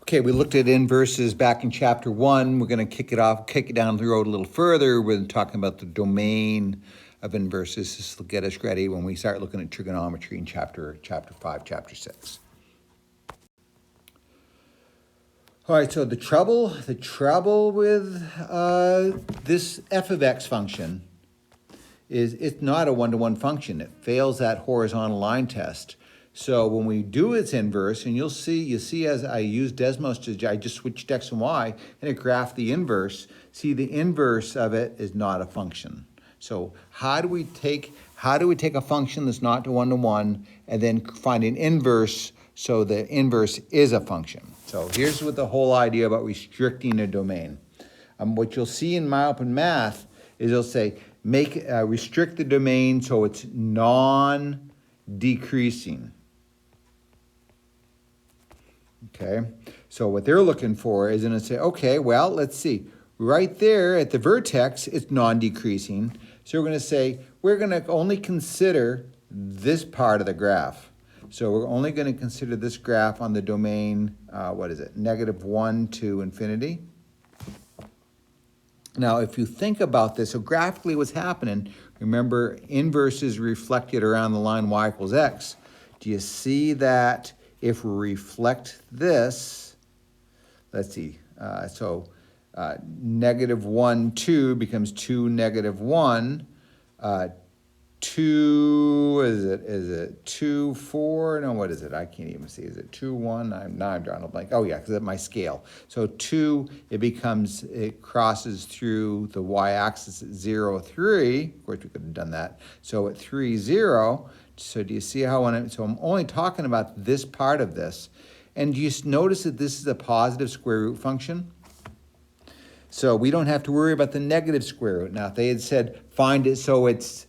Okay, we looked at inverses back in chapter 1. We're going to kick it down the road a little further. We're talking about the domain of inverses. This will get us ready when we start looking at trigonometry in chapter 5, chapter 6. All right, so the trouble with this f of x function is it's not a one-to-one function. It fails that horizontal line test. So when we do its inverse, and you see as I use Desmos, I just switched x and y, and it graphed the inverse. See, the inverse of it is not a function. So how do we take a function that's not one-to-one and then find an inverse so the inverse is a function? So here's what the whole idea about restricting a domain. What you'll see in my open math is it'll say restrict the domain so it's non-decreasing. Okay, so what they're looking for is going to say, okay, well, let's see. Right there at the vertex, it's non-decreasing. So we're going to say, we're going to only consider this part of the graph. So we're only going to consider this graph on the domain, -1 to infinity. Now, if you think about this, so graphically what's happening, remember inverses reflected around the line y equals x. Do you see that if we reflect this, let's see, -1, 2 becomes 2, -1, 2, is it 2, 4? No, what is it? I can't even see. Is it 2, 1? Now I'm drawing a blank. Oh yeah, because of my scale. So 2, it crosses through the y-axis at 0, 3. Of course, we could have done that. So at 3, 0. So do you see how so I'm only talking about this part of this. And do you notice that this is a positive square root function? So we don't have to worry about the negative square root. Now, if they had said, find it so it's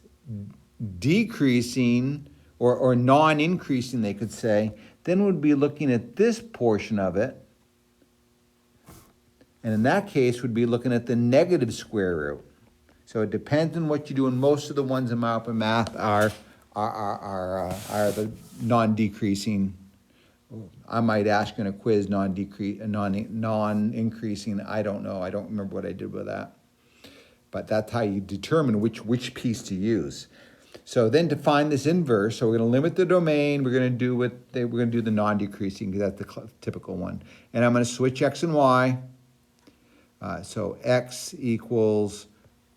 decreasing or non-increasing, they could say, then we'd be looking at this portion of it. And in that case, we'd be looking at the negative square root. So it depends on what you do, and most of the ones in my open math are the non-decreasing. I might ask in a quiz non-increasing. I don't know. I don't remember what I did with that. But that's how you determine which piece to use. So then to find this inverse, so we're going to limit the domain. We're going to do the non-decreasing because that's the typical one. And I'm going to switch x and y. So x equals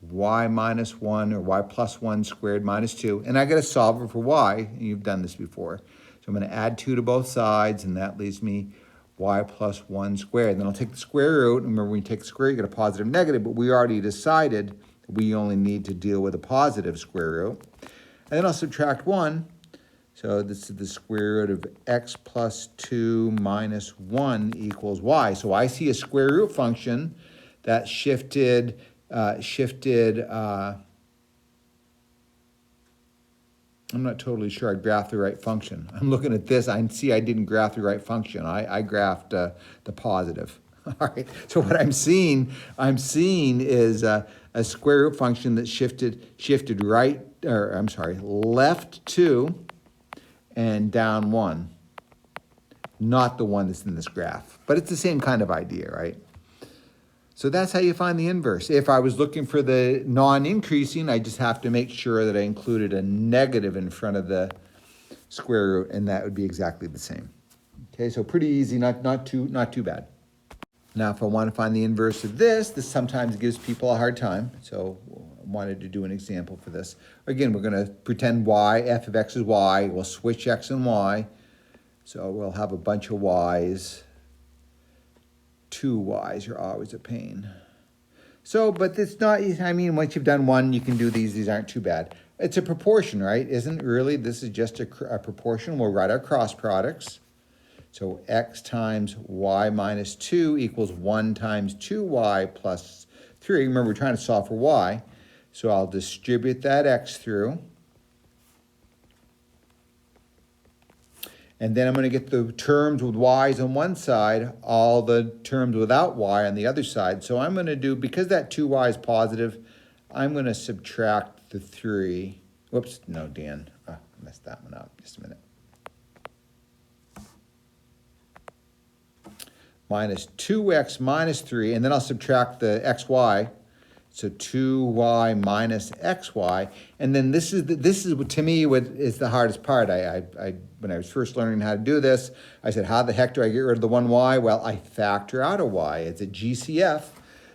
y minus 1 or y plus 1 squared minus 2. And I got to solve it for y. And you've done this before. So I'm going to add 2 to both sides, and that leaves me y plus 1 squared. And then I'll take the square root. And remember, when you take the square, you get a positive negative, but we already decided we only need to deal with a positive square root. And then I'll subtract 1. So this is the square root of x plus 2 minus 1 equals y. So I see a square root function that shifted I'm not totally sure I graphed the right function. I'm looking at this. I see I didn't graph the right function. I graphed the positive. All right. So what I'm seeing is a square root function that shifted left 2 and down 1. Not the one that's in this graph. But it's the same kind of idea, right? So that's how you find the inverse. If I was looking for the non-increasing, I just have to make sure that I included a negative in front of the square root, and that would be exactly the same. Okay, so pretty easy, not too bad. Now, if I want to find the inverse of this sometimes gives people a hard time. So I wanted to do an example for this. Again, we're going to pretend f of x is y. We'll switch x and y. So we'll have a bunch of y's. 2 y's are always a pain. So, but it's not, I mean, once you've done one, you can do these. These aren't too bad. It's a proportion, right? Isn't really, this is just a proportion. We'll write our cross products. So x times y minus 2 equals 1 times 2y plus 3. Remember, we're trying to solve for y. So I'll distribute that x through. And then I'm going to get the terms with y's on one side, all the terms without y on the other side. So I'm going to do, because that 2y is positive, I'm going to subtract the 3. Whoops, no, Dan. I messed that one up. Just a minute. minus 2x minus 3, and then I'll subtract the xy. So 2y minus xy, and then this is to me what is the hardest part. When I was first learning how to do this, I said, how the heck do I get rid of the 1y? Well, I factor out a y. It's a GCF.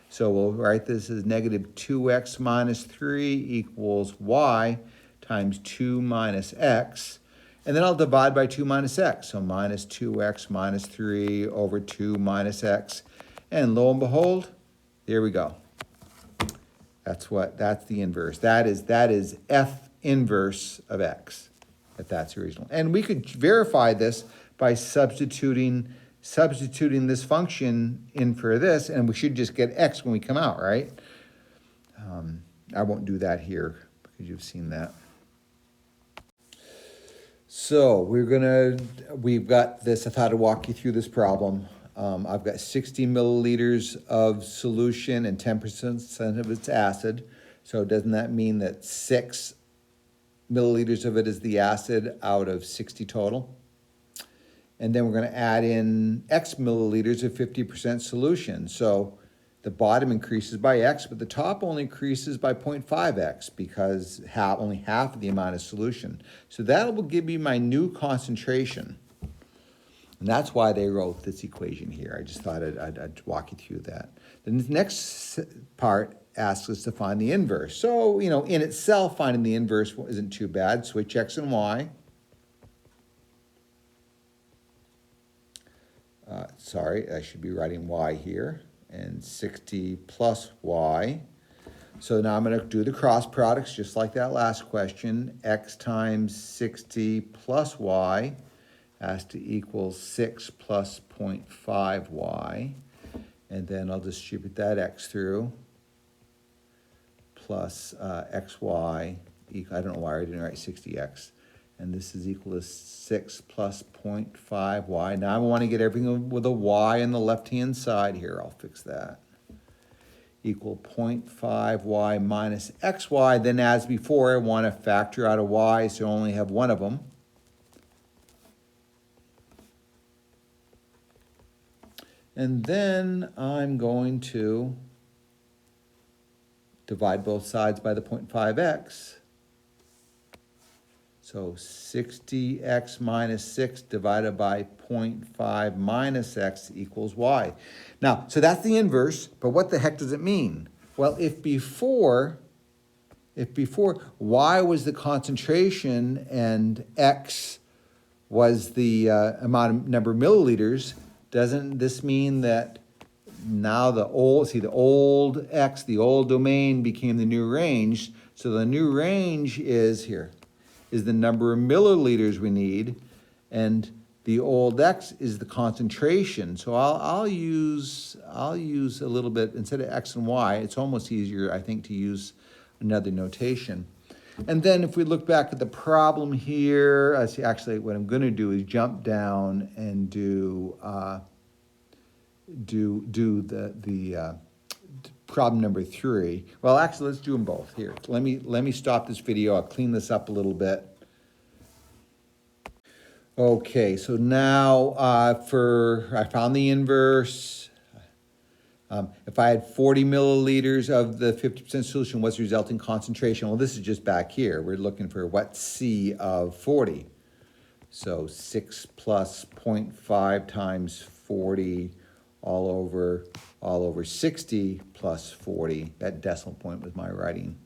So we'll write this as negative 2x minus 3 equals y times 2 minus x. And then I'll divide by 2 minus x. So minus 2x minus 3 over 2 minus x. And lo and behold, there we go. That's the inverse. That is f inverse of x, if that's the original. And we could verify this by substituting this function in for this, and we should just get x when we come out, right? I won't do that here because you've seen that. So we've got this. I thought I'd walk you through this problem. I've got 60 milliliters of solution and 10% of it's acid. So doesn't that mean that 6 milliliters of it is the acid out of 60 total? And then we're going to add in X milliliters of 50% solution. So the bottom increases by X, but the top only increases by 0.5X because only half of the amount of solution. So that will give me my new concentration. And that's why they wrote this equation here. I just thought I'd walk you through that. Then the next part asks us to find the inverse. So, in itself, finding the inverse isn't too bad. Switch X and Y. Sorry, I should be writing Y here. And 60 plus Y. So now I'm going to do the cross products just like that last question. X times 60 plus Y has to equal 6 plus 0.5y, and then I'll distribute that x through, plus xy, I don't know why I didn't write 60x, and this is equal to 6 plus 0.5y. Now I want to get everything with a y on the left-hand side here. I'll fix that. Equal 0.5y minus xy. Then as before, I want to factor out a y, so I only have one of them. And then I'm going to divide both sides by the 0.5x. So 60x minus 6 divided by 0.5 minus x equals y. Now, so that's the inverse, but what the heck does it mean? Well, if before y was the concentration and x was the number of milliliters, doesn't this mean that now the old x, the old domain became the new range? So the new range is the number of milliliters we need, and the old x is the concentration. So I'll use a little bit, instead of x and y, it's almost easier, I think, to use another notation. And then if we look back at the problem here, actually what I'm going to do is jump down and do the problem number 3. Well, actually, let's do them both here. Let me stop this video. I'll clean this up a little bit. Okay, so now I found the inverse. If I had 40 milliliters of the 50% solution, what's the resulting concentration? Well, this is just back here. We're looking for what's C of 40. So 6 plus 0.5 times 40 all over 60 plus 40. That decimal point was my writing.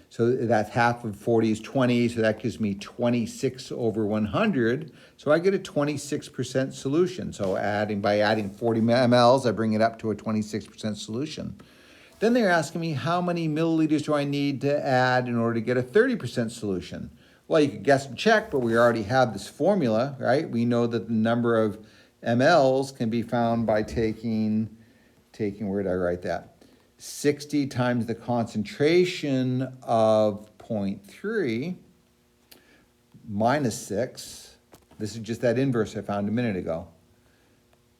So that's half of 40 is 20, so that gives me 26 over 100. So I get a 26% solution. So by adding 40 mLs, I bring it up to a 26% solution. Then they're asking me how many milliliters do I need to add in order to get a 30% solution? Well, you could guess and check, but we already have this formula, right? We know that the number of mLs can be found by taking, where did I write that? 60 times the concentration of 0.3 minus 6. This is just that inverse I found a minute ago.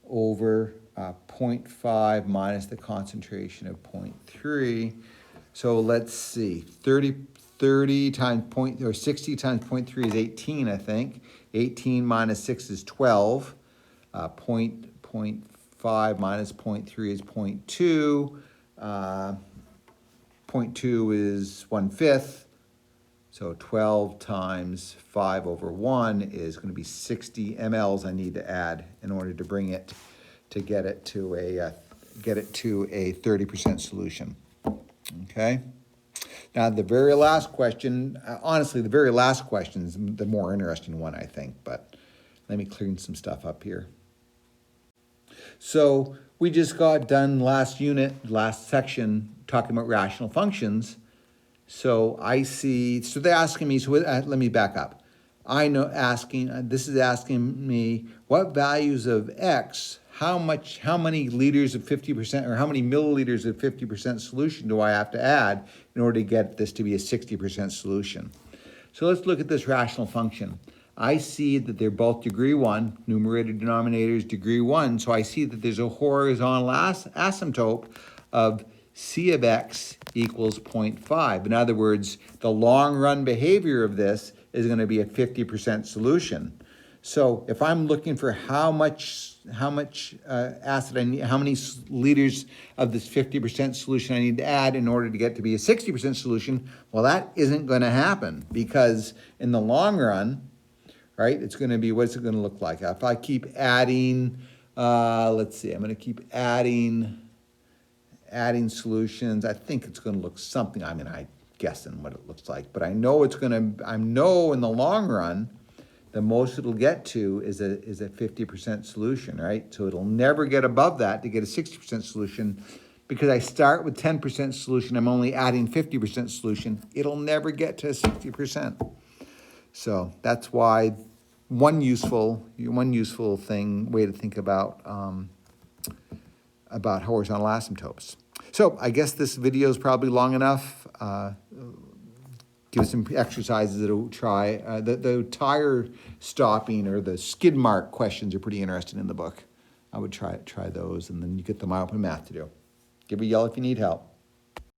Over 0.5 minus the concentration of 0.3. So let's see, 30 times 60 times 0.3 is 18, I think. 18 minus 6 is 12. 0.5 minus 0.3 is 0.2. 0.2 is 1/5. So 12 times 5 over 1 is going to be 60 mLs I need to add in order to bring it, to get it to a 30% solution. Okay? Now the very last question, honestly, the very last question is the more interesting one, I think, but let me clean some stuff up here. So we just got done last section, talking about rational functions. So I see, so they're asking me, so let me back up. This is asking me what values of X, how many liters of 50%, or how many milliliters of 50% solution do I have to add in order to get this to be a 60% solution? So let's look at this rational function. I see that they're both degree 1, numerator, denominator is degree 1, so I see that there's a horizontal asymptote of C of X equals 0.5. In other words, the long run behavior of this is going to be a 50% solution. So if I'm looking for how much acid I need, how many liters of this 50% solution I need to add in order to get to be a 60% solution, well, that isn't going to happen, because in the long run, right, it's going to be, what's it going to look like? If I keep adding, let's see, I'm going to keep adding solutions. I think it's going to look something, I mean, I'm guessing what it looks like, but I know I know in the long run, the most it'll get to is a 50% solution, right? So it'll never get above that to get a 60% solution, because I start with 10% solution, I'm only adding 50% solution. It'll never get to 60%. So that's why one useful way to think about horizontal asymptotes. So I guess this video is probably long enough. Give some exercises that'll try. The tire stopping or the skid mark questions are pretty interesting in the book. I would try those, and then you get the mile per math to do. Give me a yell if you need help.